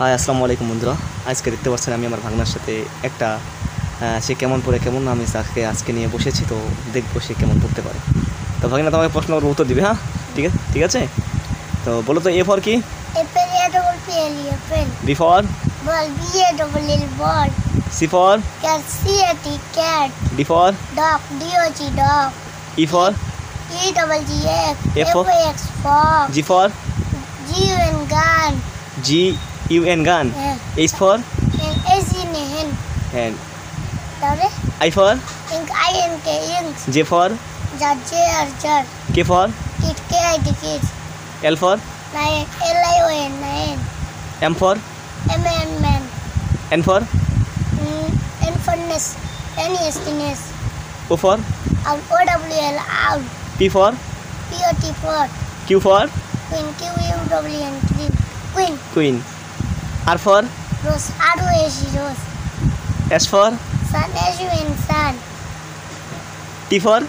High আসসালামু আলাইকুম বন্ধুরা। আজকে দেখতে পাচ্ছেন আমি আমার ভাগনার সাথে একটা সে কেমন পড়ে কেমন না আমি তাকে আজকে নিয়ে বসেছি, তো দেখবো সে কেমন পড়তে পারে। তো ভাগনা তোমাকে প্রশ্ন করবো, উত্তর দিবে। হ্যাঁ ঠিক আছে। তো বলো তো এ ফর কি? B for ball, B-A-double-L ball. C for Cat, C-A-T cat. D for Dog, D-O-G dog. E for E-double-G-F. F for? F-O-X fox. G for G-U-N gun. G U N gun. Yeah. H for And S-in hen. Hand. তাহলে I for ink I-N-K ink. J for Jar, J-R jar. K for Kid, K-I-D kid. L for Nine, L-I-O-N nine. M for M-A-N man. N for N for nest. N-E-S-T nest. O for Owl, O-W-L owl. P for P-O-T pot. Q for Queen, Q-U-W-N queen. Queen. Queen. R for Rose, R-O-S-E rose. S for Sun, S-U-N sun. T for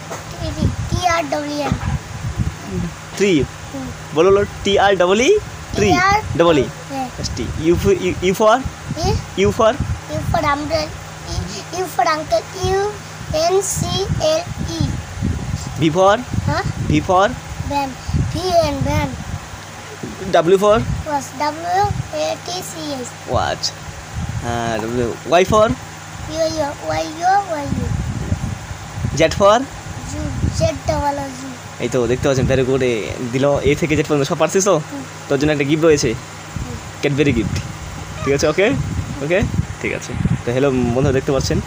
T-R-W-N. Tree. বলো T R double E tree TR double E Yeah. S T. U for E. U for U for umbrella. U for uncle. U-N-C-L-E. V for Huh? V for Van. V-N van. W for Was W-A-T-C-H. Watch. Y for U-U. Y-U. Y-U. Z for Zoo. Z-double-O-Z. এই তো দেখতে পাচ্ছেন very good. দিল এ থেকে Z পর্যন্ত সব পারছিস তো, তোর জন্য একটা গিফট রয়েছে, ক্যাডবেরি গিফট। ঠিক আছে, ওকে ওকে ঠিক আছে। তো হ্যালো বন্ধুরা, দেখতে পাচ্ছেন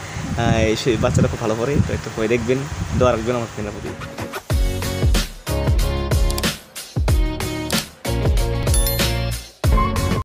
এই বাচ্চারা খুব ভালো পড়ে, তো একটু পরে দেখবেন, দোয়া রাখবেন আমার প্রতি।